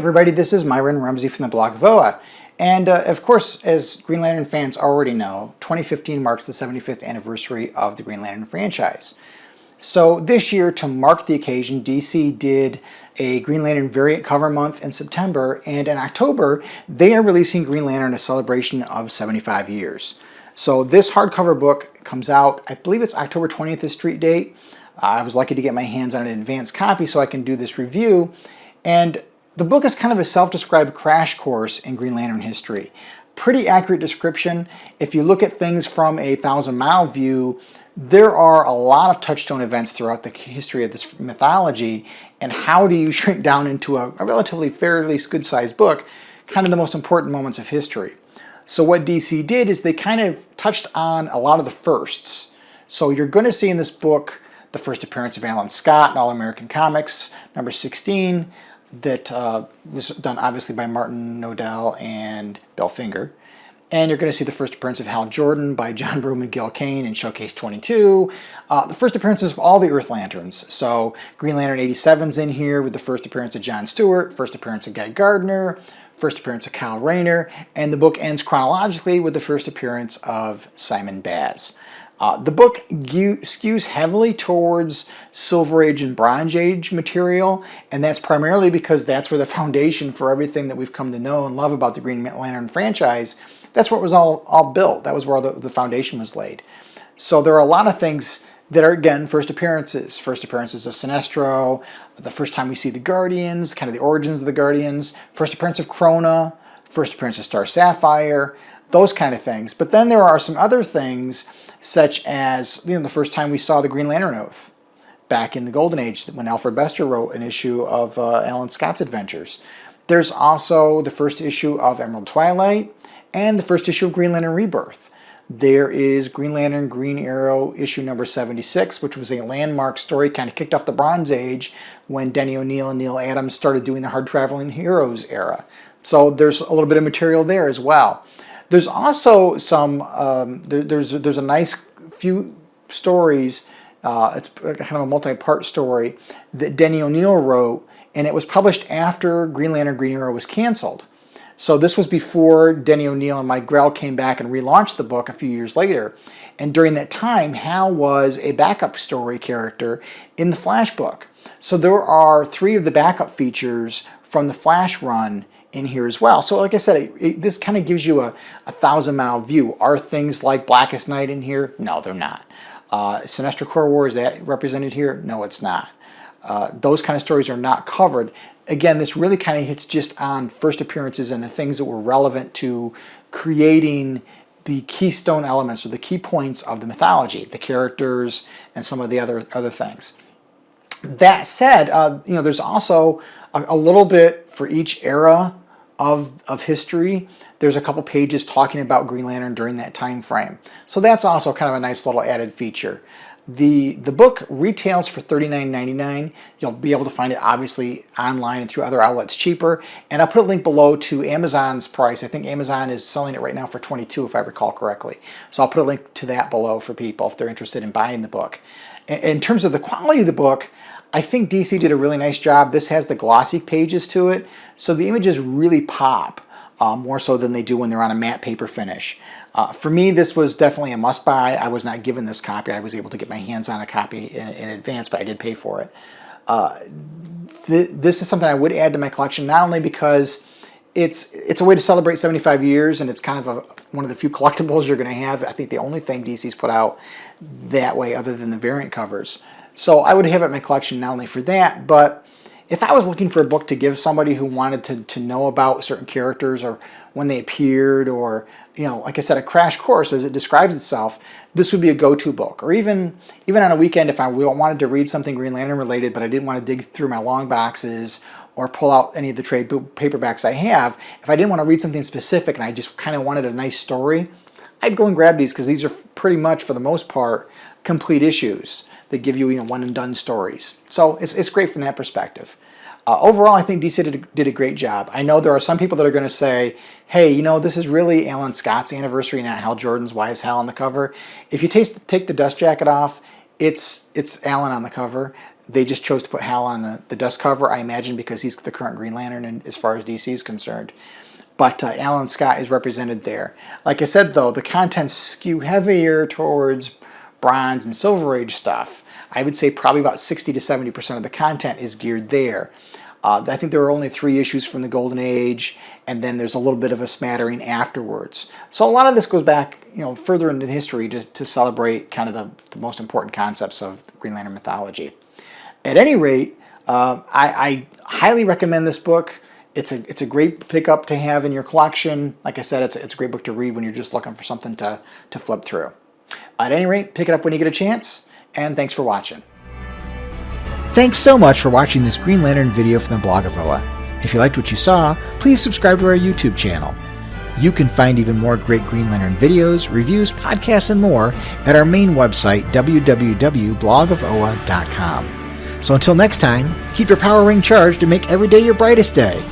everybody, this is Myron Rumsey from the blog VOA. And of course, as Green Lantern fans already know, 2015 marks the 75th anniversary of the Green Lantern franchise. So this year, to mark the occasion, DC did a Green Lantern variant cover month in September, and in October, they are releasing Green Lantern, a celebration of 75 years. So this hardcover book comes out, I believe it's October 20th, the street date. I was lucky to get my hands on an advanced copy so I can do this review. And the book is kind of a self-described crash course in Green Lantern history. Pretty accurate description. If you look at things from a 1,000-mile view, there are a lot of touchstone events throughout the history of this mythology, and how do you shrink down into a relatively fairly good-sized book, kind of the most important moments of history. So what DC did is they kind of touched on a lot of the firsts. So you're going to see in this book the first appearance of Alan Scott in All-American Comics, number 16, that was done obviously by Martin Nodell and Bill Finger. And you're going to see the first appearance of Hal Jordan by John Broome and Gil Kane in Showcase 22. The first appearances of all the Earth Lanterns. So Green Lantern 87's in here with the first appearance of John Stewart, first appearance of Guy Gardner, first appearance of Kyle Rayner, and the book ends chronologically with the first appearance of Simon Baz. The book skews heavily towards Silver Age and Bronze Age material, and that's primarily because that's where the foundation for everything that we've come to know and love about the Green Lantern franchise, that's where it was all built. That was where the foundation was laid. So there are a lot of things that are, again, first appearances of Sinestro, the first time we see the Guardians, kind of the origins of the Guardians, first appearance of Krona, first appearance of Star Sapphire, those kind of things. But then there are some other things, such as, the first time we saw the Green Lantern Oath back in the Golden Age when Alfred Bester wrote an issue of Alan Scott's adventures. There's also the first issue of Emerald Twilight and the first issue of Green Lantern Rebirth. There is Green Lantern Green Arrow issue number 76, which was a landmark story, kind of kicked off the Bronze Age when Denny O'Neil and Neil Adams started doing the Hard Traveling Heroes era. So there's a little bit of material there as well. There's also some, there's a nice few stories, it's kind of a multi-part story that Denny O'Neil wrote, and it was published after Green Lantern Green Arrow was canceled. So this was before Denny O'Neil and Mike Grell came back and relaunched the book a few years later. And during that time, Hal was a backup story character in the Flash book. So there are 3 of the backup features from the Flash run in here as well. So like I said, this kind of gives you a 1,000-mile view. Are things like Blackest Night in here? No, they're not. Sinestro Corps War, is that represented here? No, it's not. Those kind of stories are not covered. Again, this really kind of hits just on first appearances and the things that were relevant to creating the keystone elements or the key points of the mythology, the characters, and some of the other things. That said, there's also a little bit for each era of history. There's a couple pages talking about Green Lantern during that time frame. So that's also kind of a nice little added feature. The book retails for $39.99. You'll be able to find it obviously online and through other outlets cheaper. And I'll put a link below to Amazon's price. I think Amazon is selling it right now for $22 if I recall correctly. So I'll put a link to that below for people if they're interested in buying the book. In terms of the quality of the book, I think DC did a really nice job. This has the glossy pages to it, so the images really pop more so than they do when they're on a matte paper finish. For me, this was definitely a must-buy. I was not given this copy. I was able to get my hands on a copy in advance, but I did pay for it. This is something I would add to my collection, not only because it's a way to celebrate 75 years, and it's kind of one of the few collectibles you're going to have. I think the only thing DC's put out that way other than the variant covers. So I would have it in my collection not only for that, but if I was looking for a book to give somebody who wanted to know about certain characters or when they appeared, or, like I said, a crash course as it describes itself, this would be a go-to book. Or even on a weekend, if I wanted to read something Green Lantern related, but I didn't want to dig through my long boxes or pull out any of the trade paperbacks I have, if I didn't want to read something specific and I just kind of wanted a nice story, I'd go and grab these, because these are pretty much, for the most part, complete issues that give you, one and done stories. So it's great from that perspective. Overall, I think DC did a great job. I know there are some people that are going to say, hey, this is really Alan Scott's anniversary, not Hal Jordan's. Why is Hal on the cover? If you take the dust jacket off, it's Alan on the cover. They just chose to put Hal on the dust cover, I imagine because he's the current Green Lantern and as far as DC is concerned. But Alan Scott is represented there. Like I said, though, the contents skew heavier towards Bronze and Silver Age stuff. I would say probably about 60 to 70% of the content is geared there. I think there are only 3 issues from the Golden Age, and then there's a little bit of a smattering afterwards. So a lot of this goes back, further into history to celebrate kind of the most important concepts of Green Lantern mythology. At any rate, I highly recommend this book. It's a great pickup to have in your collection. Like I said, it's a great book to read when you're just looking for something to flip through. At any rate, pick it up when you get a chance, and thanks for watching. Thanks so much for watching this Green Lantern video from the blog of OA. If you liked what you saw, please subscribe to our YouTube channel. You can find even more great Green Lantern videos, reviews, podcasts, and more at our main website, www.blogofoa.com. So until next time, keep your power ring charged to make every day your brightest day.